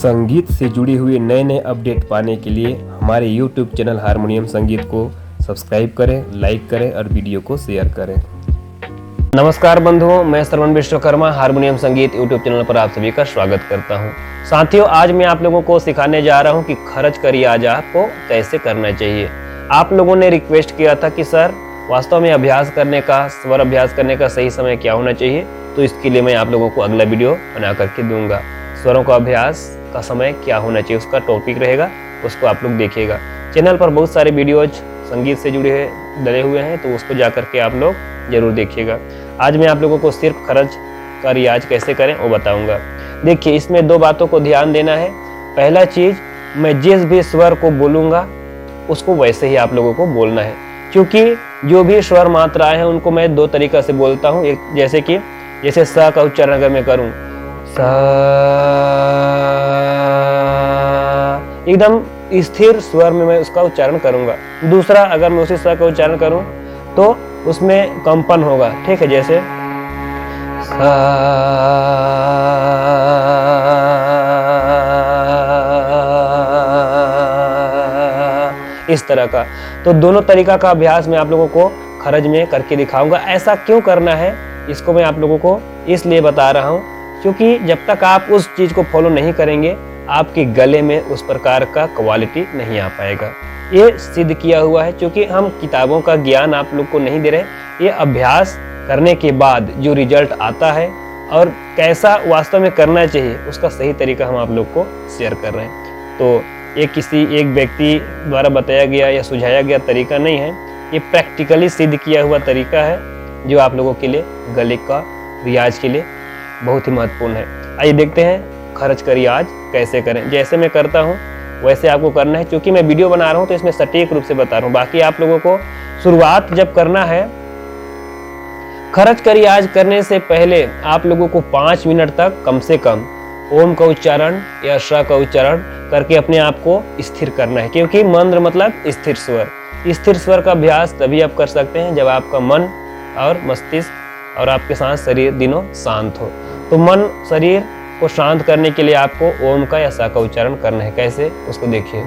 संगीत से जुड़ी हुई नए नए अपडेट पाने के लिए हमारे YouTube चैनल हारमोनियम संगीत को सब्सक्राइब करें, लाइक करें और वीडियो को शेयर करें। नमस्कार बंधुओं, मैं श्रवण विश्वकर्मा हारमोनियम संगीत YouTube चैनल पर आप सभी का स्वागत करता हूं। साथियों, आज मैं आप लोगों को सिखाने जा रहा हूं कि खरज करी आज आपको कैसे करना चाहिए। आप लोगों ने रिक्वेस्ट किया था कि सर वास्तव में अभ्यास करने का, स्वर अभ्यास करने का सही समय क्या होना चाहिए, तो इसके लिए मैं आप लोगों को अगला वीडियो बना करके दूंगा। स्वरों का अभ्यास का समय क्या होना चाहिए, उसका टॉपिक रहेगा, उसको आप लोग देखिएगा। चैनल पर बहुत सारे वीडियोज संगीत से जुड़े हुए डले हुए हैं, तो उसको जा करके आप लोग जरूर देखिएगा। आज मैं आप लोगों को सिर्फ खरज का रियाज कैसे करें वो बताऊंगा। देखिए, इसमें दो बातों को ध्यान देना है। पहला चीज, मैं जिस भी स्वर को बोलूंगा उसको वैसे ही आप लोगों को बोलना है, क्योंकि जो भी स्वर मात्राएं हैं उनको मैं दो तरीका से बोलता हूँ। एक जैसे स का उच्चारण अगर मैं करूँ, एकदम स्थिर स्वर में मैं उसका उच्चारण करूंगा। दूसरा, अगर मैं उसी स का उच्चारण करूं तो उसमें कंपन होगा, ठीक है। जैसे इस तरह का। तो दोनों तरीका का अभ्यास मैं आप लोगों को खरज में करके दिखाऊंगा। ऐसा क्यों करना है, इसको मैं आप लोगों को इसलिए बता रहा हूं, क्योंकि जब तक आप उस चीज को फॉलो नहीं करेंगे आपके गले में उस प्रकार का क्वालिटी नहीं आ पाएगा। ये सिद्ध किया हुआ है, क्योंकि हम किताबों का ज्ञान आप लोग को नहीं दे रहे। ये अभ्यास करने के बाद जो रिजल्ट आता है और कैसा वास्तव में करना चाहिए उसका सही तरीका हम आप लोग को शेयर कर रहे हैं। तो ये किसी एक व्यक्ति द्वारा बताया गया या सुझाया गया तरीका नहीं है, ये प्रैक्टिकली सिद्ध किया हुआ तरीका है, जो आप लोगों के लिए गले का रियाज के लिए बहुत ही महत्वपूर्ण है। आइए देखते हैं खरज का रियाज कैसे करें। जैसे मैं करता हूं वैसे आपको करना है, क्योंकि मैं वीडियो बना रहा हूं तो इसमें सटीक रूप से बता रहा हूं। बाकी आप लोगों को शुरुआत जब करना है, खरज का रियाज करने से पहले आप लोगों को 5 मिनट तक कम से कम ओम का उच्चारण या श का उच्चारण करके अपने आप को स्थिर करना है, क्योंकि मंद्र मतलब स्थिर स्वर। स्थिर स्वर का अभ्यास तभी आप कर सकते हैं जब आपका मन और मस्तिष्क और आपके साथ शरीर तीनों शांत हो। तो मन शरीर को शांत करने के लिए आपको ओम का या सा का उच्चारण करना है। कैसे, उसको देखिए।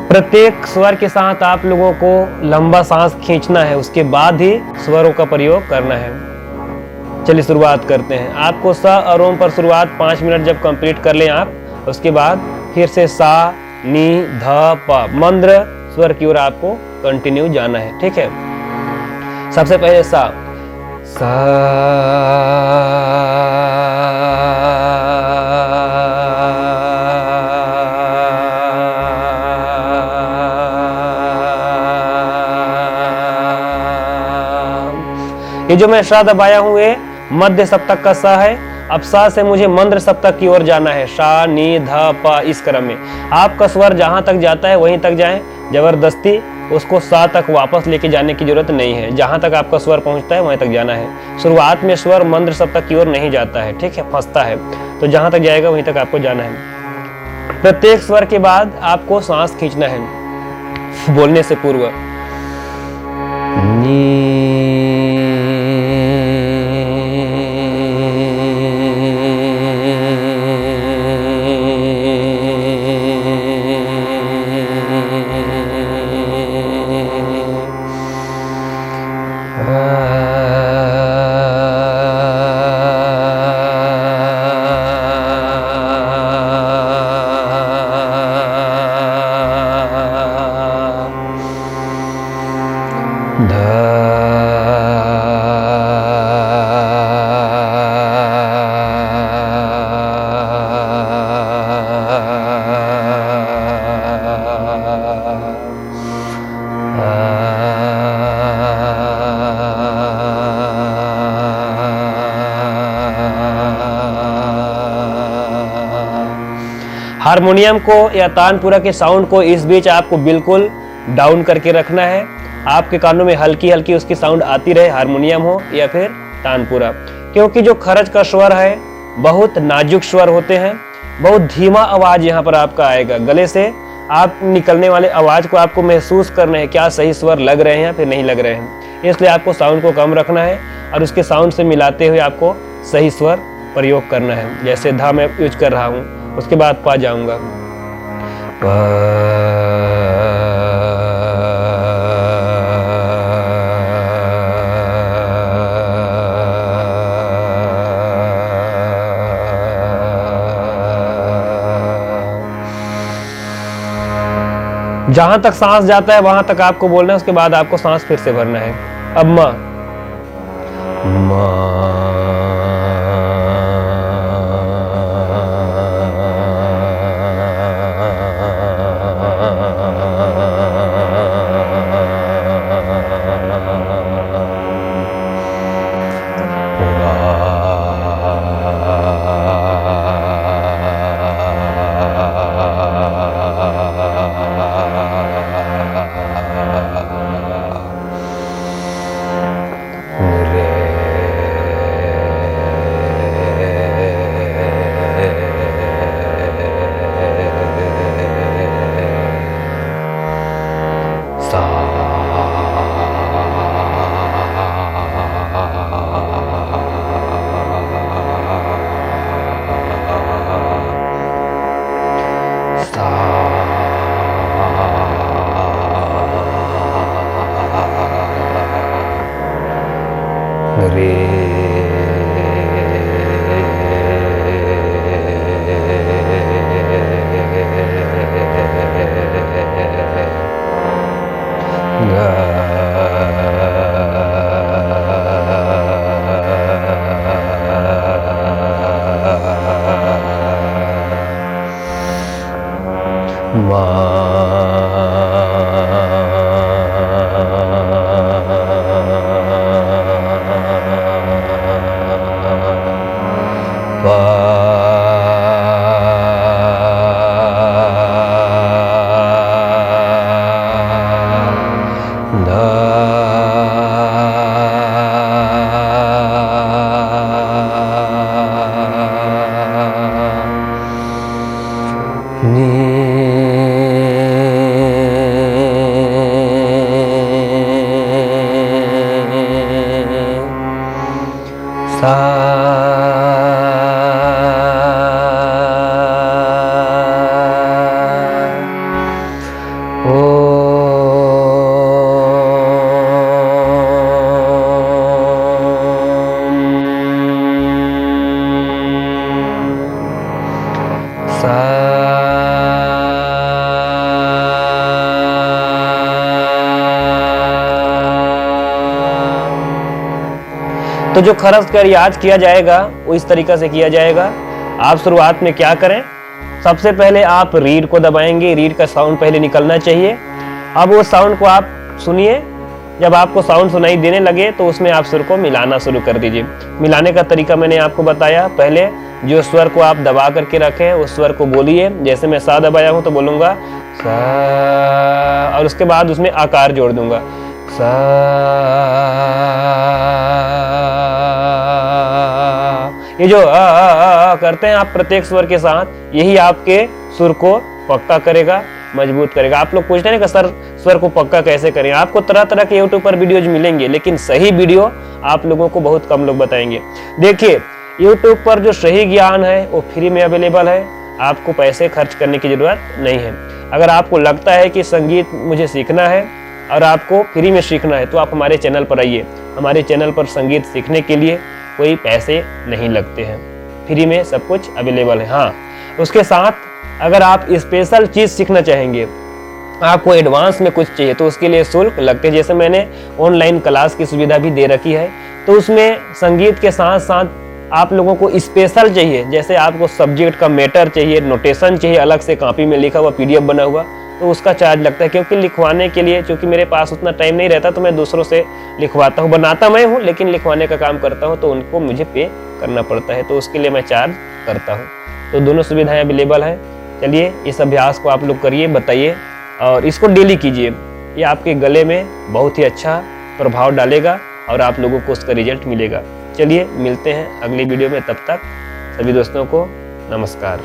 प्रत्येक स्वर के साथ आप लोगों को लंबा सांस खींचना है, उसके बाद ही स्वरों का प्रयोग करना है। चलिए शुरुआत करते हैं। आपको स और ओम पर शुरुआत 5 मिनट जब कंप्लीट कर लें आप, उसके बाद फिर से सा, नी, ध, प मंद्र स्वर की ओर आपको कंटिन्यू जाना है, ठीक है। सबसे पहले सा, ये जो मैं सा दबाया हूं ये मध्य सप्तक का सा है। अब सा से मुझे मंद्र सप्तक की ओर जाना है, शा, नी, ध, प, इस क्रम में। आपका स्वर जहां तक जाता है वहीं तक जाएं, जबरदस्ती उसको सा तक वापस लेके जाने की जरूरत नहीं है। जहां तक आपका स्वर पहुंचता है वहीं तक जाना है। शुरुआत में स्वर मंद्र सप्तक की ओर नहीं जाता है, ठीक है, फंसता है। तो जहां तक जाएगा वहीं तक आपको जाना है। प्रत्येक स्वर के बाद आपको सांस खींचना है बोलने से पूर्व। हारमोनियम को या तानपुरा के साउंड को इस बीच आपको बिल्कुल डाउन करके रखना है। आपके कानों में हल्की हल्की उसकी साउंड आती रहे, हारमोनियम हो या फिर तानपुरा। क्योंकि जो खरज का स्वर है बहुत नाजुक स्वर होते हैं, बहुत धीमा आवाज यहाँ पर आपका आएगा। गले से आप निकलने वाले आवाज को आपको महसूस करना है, क्या सही स्वर लग रहे हैं या फिर नहीं लग रहे हैं। इसलिए आपको साउंड को कम रखना है और उसके साउंड से मिलाते हुए आपको सही स्वर प्रयोग करना है। जैसे धा मैं यूज कर रहा हूँ, उसके बाद पा जाऊंगा। जहां तक सांस जाता है वहां तक आपको बोलना है, उसके बाद आपको सांस फिर से भरना है। अब माँ, तो जो खरज का रियाज किया जाएगा वो इस तरीका से किया जाएगा। आप शुरुआत में क्या करें, सबसे पहले आप रीड को दबाएंगे, रीड का साउंड पहले निकलना चाहिए। अब वो साउंड को आप सुनिए, जब आपको साउंड सुनाई देने लगे तो उसमें आप सुर को मिलाना शुरू कर दीजिए। मिलाने का तरीका मैंने आपको बताया, पहले जो स्वर को आप दबा करके रखें उस स्वर को बोलिए। जैसे मैं सा दबाया हूं तो बोलूंगा सा, और उसके बाद उसमें आकार जोड़ दूंगा सा। ये जो करते हैं आप प्रत्येक स्वर के साथ, यही आपके सुर को पक्का करेगा, मजबूत करेगा। आप लोग पूछते हैं कि सर स्वर को पक्का कैसे करें, आपको तरह तरह के यूट्यूब पर वीडियोज मिलेंगे, लेकिन सही वीडियो आप लोगों को बहुत कम लोग बताएंगे। देखिए यूट्यूब पर जो सही ज्ञान है वो फ्री में अवेलेबल है, आपको पैसे खर्च करने की जरूरत नहीं है। अगर आपको लगता है कि संगीत मुझे सीखना है और आपको फ्री में सीखना है तो आप हमारे चैनल पर आइए। हमारे चैनल पर संगीत सीखने के लिए कोई पैसे नहीं लगते हैं, फ्री में सब कुछ अवेलेबल है। हाँ, उसके साथ अगर आप स्पेशल चीज सीखना चाहेंगे, आपको एडवांस में कुछ चाहिए, तो उसके लिए शुल्क लगते हैं। जैसे मैंने ऑनलाइन क्लास की सुविधा भी दे रखी है, तो उसमें संगीत के साथ साथ आप लोगों को स्पेशल चाहिए, जैसे आपको सब्जेक्ट का मैटर चाहिए, नोटेशन चाहिए, अलग से कॉपी में लिखा हुआ PDF बना हुआ, तो उसका चार्ज लगता है। क्योंकि लिखवाने के लिए, क्योंकि मेरे पास उतना टाइम नहीं रहता, तो मैं दूसरों से लिखवाता हूँ। बनाता मैं हूँ लेकिन लिखवाने का काम करता हूँ, तो उनको मुझे पे करना पड़ता है, तो उसके लिए मैं चार्ज करता हूँ। तो दोनों सुविधाएं अवेलेबल है। चलिए इस अभ्यास को आप लोग करिए, बताइए और इसको डेली कीजिए। ये आपके गले में बहुत ही अच्छा प्रभाव डालेगा और आप लोगों को उसका रिजल्ट मिलेगा। चलिए मिलते हैं अगली वीडियो में, तब तक सभी दोस्तों को नमस्कार।